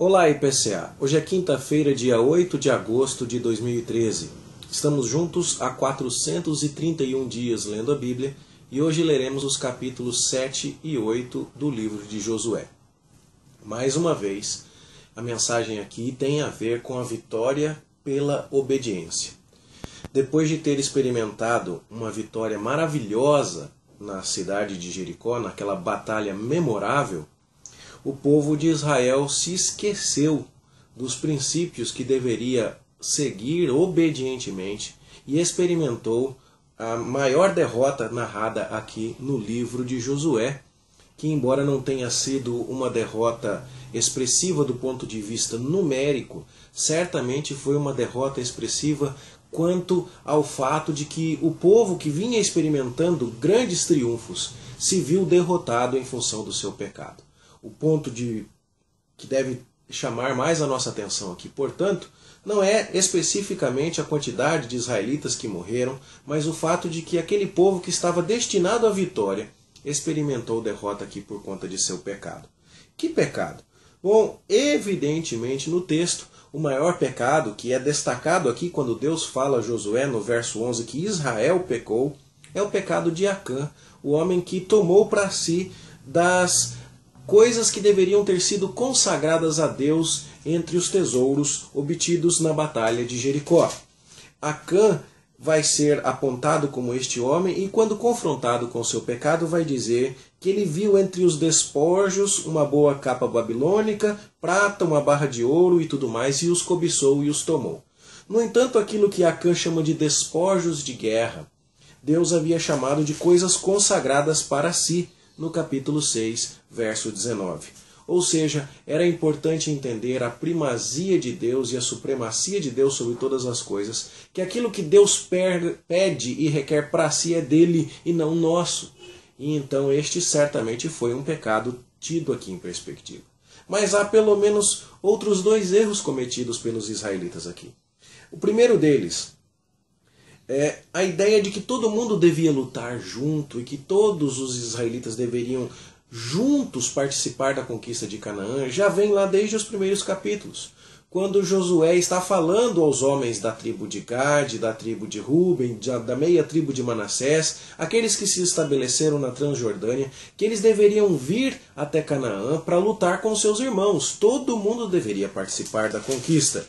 Olá, IPCA! Hoje é quinta-feira, dia 8 de agosto de 2013. Estamos juntos há 431 dias lendo a Bíblia e hoje leremos os capítulos 7 e 8 do livro de Josué. Mais uma vez, a mensagem aqui tem a ver com a vitória pela obediência. Depois de ter experimentado uma vitória maravilhosa na cidade de Jericó, naquela batalha memorável, o povo de Israel se esqueceu dos princípios que deveria seguir obedientemente e experimentou a maior derrota narrada aqui no livro de Josué, que embora não tenha sido uma derrota expressiva do ponto de vista numérico, certamente foi uma derrota expressiva quanto ao fato de que o povo que vinha experimentando grandes triunfos se viu derrotado em função do seu pecado. O ponto que deve chamar mais a nossa atenção aqui, portanto, não é especificamente a quantidade de israelitas que morreram, mas o fato de que aquele povo que estava destinado à vitória experimentou derrota aqui por conta de seu pecado. Que pecado? Bom, evidentemente no texto, o maior pecado que é destacado aqui quando Deus fala a Josué no verso 11 que Israel pecou, é o pecado de Acã, o homem que tomou para si das coisas que deveriam ter sido consagradas a Deus entre os tesouros obtidos na batalha de Jericó. Acã vai ser apontado como este homem e quando confrontado com seu pecado vai dizer que ele viu entre os despojos uma boa capa babilônica, prata, uma barra de ouro e tudo mais e os cobiçou e os tomou. No entanto, aquilo que Acã chama de despojos de guerra, Deus havia chamado de coisas consagradas para si, no capítulo 6, verso 19. Ou seja, era importante entender a primazia de Deus e a supremacia de Deus sobre todas as coisas, que aquilo que Deus pede e requer para si é dele e não nosso. E então este certamente foi um pecado tido aqui em perspectiva. Mas há pelo menos outros dois erros cometidos pelos israelitas aqui. O primeiro deles é a ideia de que todo mundo devia lutar junto e que todos os israelitas deveriam juntos participar da conquista de Canaã, já vem lá desde os primeiros capítulos, quando Josué está falando aos homens da tribo de Gade, da tribo de Ruben, da meia tribo de Manassés, aqueles que se estabeleceram na Transjordânia, que eles deveriam vir até Canaã para lutar com seus irmãos. Todo mundo deveria participar da conquista.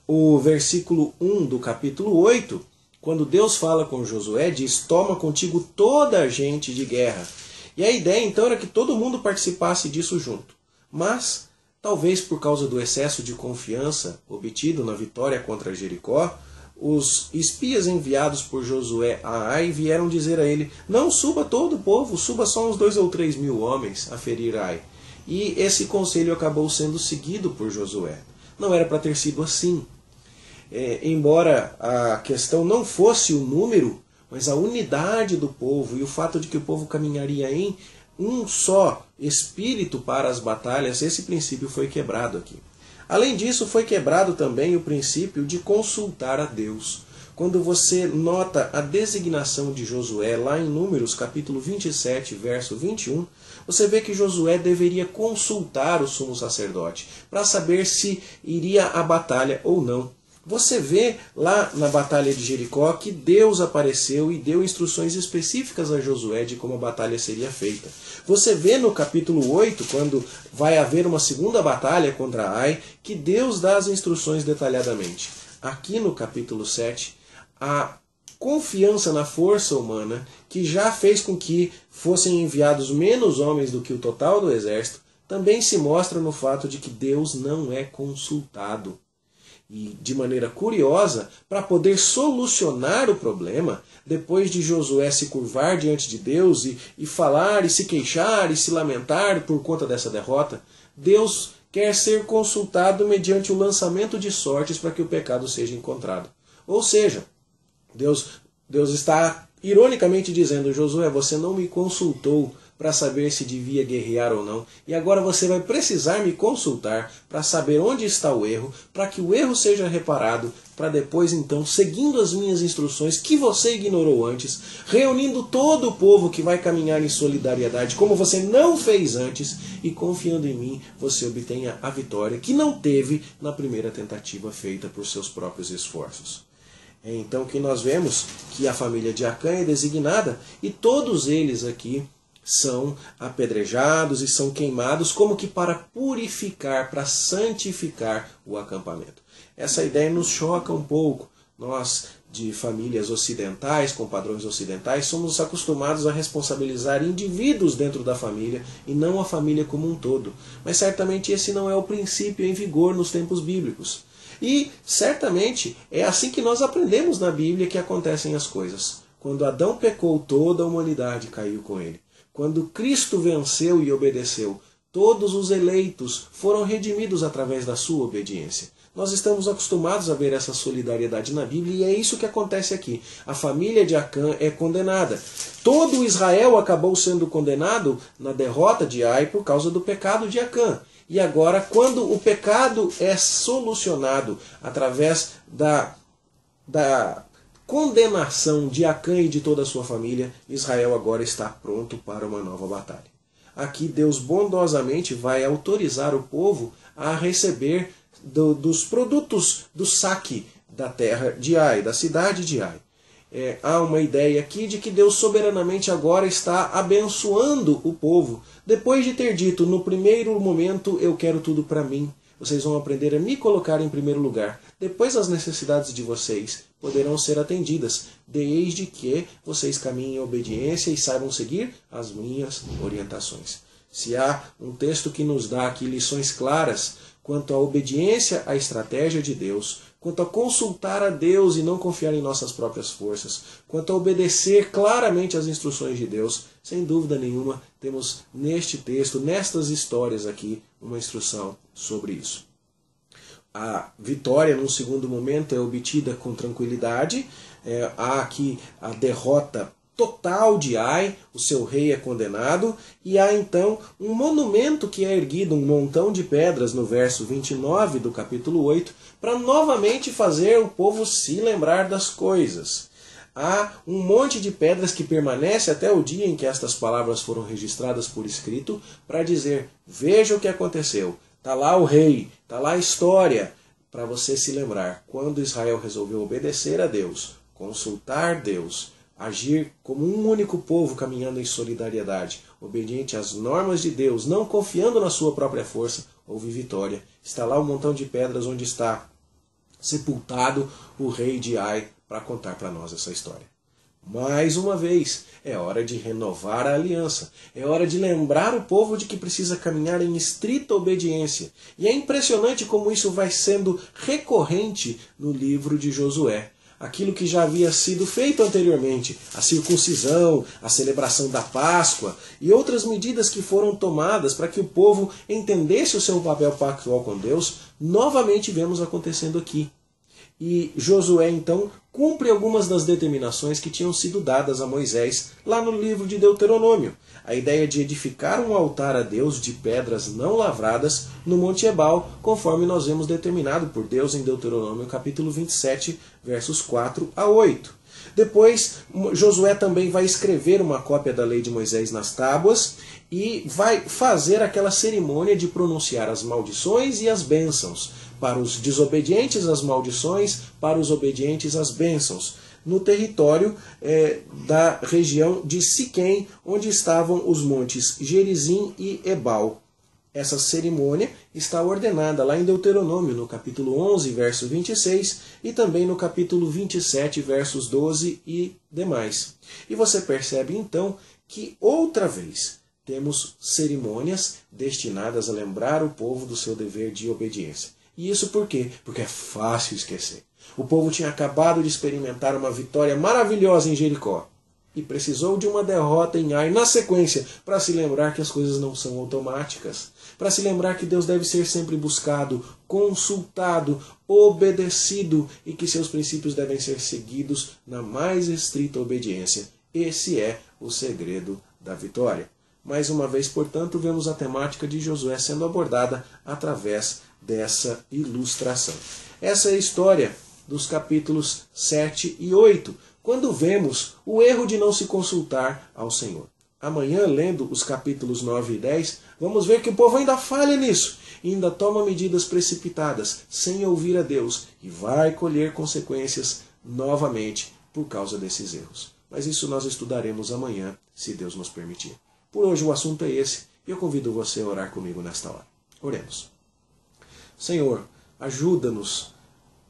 O versículo 1 do capítulo 8, quando Deus fala com Josué, diz: toma contigo toda a gente de guerra. E a ideia então era que todo mundo participasse disso junto. Mas, talvez por causa do excesso de confiança obtido na vitória contra Jericó, os espias enviados por Josué a Ai vieram dizer a ele: não suba todo o povo, suba só uns 2 ou 3 mil homens a ferir Ai. E esse conselho acabou sendo seguido por Josué. Não era para ter sido assim. Embora a questão não fosse o número, mas a unidade do povo e o fato de que o povo caminharia em um só espírito para as batalhas, esse princípio foi quebrado aqui. Além disso, foi quebrado também o princípio de consultar a Deus. Quando você nota a designação de Josué lá em Números, capítulo 27, verso 21, você vê que Josué deveria consultar o sumo sacerdote para saber se iria à batalha ou não. Você vê lá na batalha de Jericó que Deus apareceu e deu instruções específicas a Josué de como a batalha seria feita. Você vê no capítulo 8, quando vai haver uma segunda batalha contra Ai, que Deus dá as instruções detalhadamente. Aqui no capítulo 7, a confiança na força humana, que já fez com que fossem enviados menos homens do que o total do exército, também se mostra no fato de que Deus não é consultado. E, de maneira curiosa, para poder solucionar o problema, depois de Josué se curvar diante de Deus e falar, e se queixar, e se lamentar por conta dessa derrota, Deus quer ser consultado mediante o lançamento de sortes para que o pecado seja encontrado. Ou seja, Deus está ironicamente dizendo: Josué, você não me consultou para saber se devia guerrear ou não. E agora você vai precisar me consultar para saber onde está o erro, para que o erro seja reparado, para depois então, seguindo as minhas instruções que você ignorou antes, reunindo todo o povo que vai caminhar em solidariedade, como você não fez antes, e confiando em mim, você obtenha a vitória que não teve na primeira tentativa feita por seus próprios esforços. É então que nós vemos que a família de Acã é designada e todos eles aqui são apedrejados e são queimados como que para purificar, para santificar o acampamento. Essa ideia nos choca um pouco. Nós, de famílias ocidentais, com padrões ocidentais, somos acostumados a responsabilizar indivíduos dentro da família e não a família como um todo. Mas certamente esse não é o princípio em vigor nos tempos bíblicos. E certamente é assim que nós aprendemos na Bíblia que acontecem as coisas. Quando Adão pecou, toda a humanidade caiu com ele. Quando Cristo venceu e obedeceu, todos os eleitos foram redimidos através da sua obediência. Nós estamos acostumados a ver essa solidariedade na Bíblia e é isso que acontece aqui. A família de Acã é condenada. Todo Israel acabou sendo condenado na derrota de Ai por causa do pecado de Acã. E agora, quando o pecado é solucionado através da condenação de Acã e de toda a sua família, Israel agora está pronto para uma nova batalha. Aqui Deus bondosamente vai autorizar o povo a receber dos produtos do saque da terra de Ai, da cidade de Ai. Há uma ideia aqui de que Deus soberanamente agora está abençoando o povo, depois de ter dito, no primeiro momento eu quero tudo para mim, vocês vão aprender a me colocar em primeiro lugar, depois as necessidades de vocês poderão ser atendidas, desde que vocês caminhem em obediência e saibam seguir as minhas orientações. Se há um texto que nos dá aqui lições claras quanto à obediência à estratégia de Deus, quanto a consultar a Deus e não confiar em nossas próprias forças, quanto a obedecer claramente às instruções de Deus, sem dúvida nenhuma, temos neste texto, nestas histórias aqui, uma instrução sobre isso. A vitória, num segundo momento, é obtida com tranquilidade. Há aqui a derrota total de Ai, o seu rei é condenado, e há então um monumento que é erguido, um montão de pedras, no verso 29 do capítulo 8, para novamente fazer o povo se lembrar das coisas. Há um monte de pedras que permanece até o dia em que estas palavras foram registradas por escrito, para dizer, veja o que aconteceu, está lá o rei, está lá a história, para você se lembrar, quando Israel resolveu obedecer a Deus, consultar Deus, agir como um único povo caminhando em solidariedade, obediente às normas de Deus, não confiando na sua própria força, houve vitória. Está lá um montão de pedras onde está sepultado o rei de Ai para contar para nós essa história. Mais uma vez, é hora de renovar a aliança. É hora de lembrar o povo de que precisa caminhar em estrita obediência. E é impressionante como isso vai sendo recorrente no livro de Josué. Aquilo que já havia sido feito anteriormente, a circuncisão, a celebração da Páscoa e outras medidas que foram tomadas para que o povo entendesse o seu papel pactual com Deus, novamente vemos acontecendo aqui. E Josué, então, cumpre algumas das determinações que tinham sido dadas a Moisés lá no livro de Deuteronômio. A ideia de edificar um altar a Deus de pedras não lavradas no Monte Ebal, conforme nós vemos determinado por Deus em Deuteronômio capítulo 27, versos 4 a 8. Depois, Josué também vai escrever uma cópia da lei de Moisés nas tábuas e vai fazer aquela cerimônia de pronunciar as maldições e as bênçãos. Para os desobedientes as maldições, para os obedientes as bênçãos, no território da região de Siquém, onde estavam os montes Gerizim e Ebal. Essa cerimônia está ordenada lá em Deuteronômio, no capítulo 11, verso 26, e também no capítulo 27, versos 12 e demais. E você percebe então que outra vez temos cerimônias destinadas a lembrar o povo do seu dever de obediência. E isso por quê? Porque é fácil esquecer. O povo tinha acabado de experimentar uma vitória maravilhosa em Jericó e precisou de uma derrota em Ai na sequência para se lembrar que as coisas não são automáticas, para se lembrar que Deus deve ser sempre buscado, consultado, obedecido e que seus princípios devem ser seguidos na mais estrita obediência. Esse é o segredo da vitória. Mais uma vez, portanto, vemos a temática de Josué sendo abordada através dessa ilustração. Essa é a história dos capítulos 7 e 8, quando vemos o erro de não se consultar ao Senhor. Amanhã, lendo os capítulos 9 e 10, vamos ver que o povo ainda falha nisso, e ainda toma medidas precipitadas, sem ouvir a Deus, e vai colher consequências novamente por causa desses erros. Mas isso nós estudaremos amanhã, se Deus nos permitir. Por hoje o assunto é esse, e eu convido você a orar comigo nesta hora. Oremos. Senhor, ajuda-nos,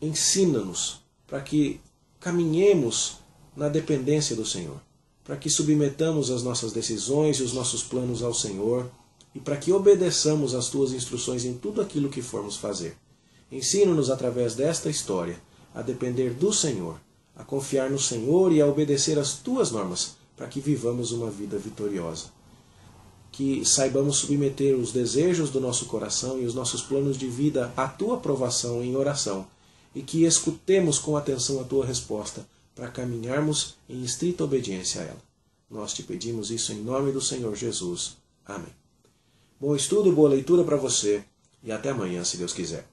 ensina-nos, para que caminhemos na dependência do Senhor, para que submetamos as nossas decisões e os nossos planos ao Senhor, e para que obedeçamos às Tuas instruções em tudo aquilo que formos fazer. Ensina-nos através desta história a depender do Senhor, a confiar no Senhor e a obedecer às Tuas normas, para que vivamos uma vida vitoriosa. Que saibamos submeter os desejos do nosso coração e os nossos planos de vida à Tua aprovação em oração, e que escutemos com atenção a Tua resposta, para caminharmos em estrita obediência a ela. Nós te pedimos isso em nome do Senhor Jesus. Amém. Bom estudo, boa leitura para você, e até amanhã, se Deus quiser.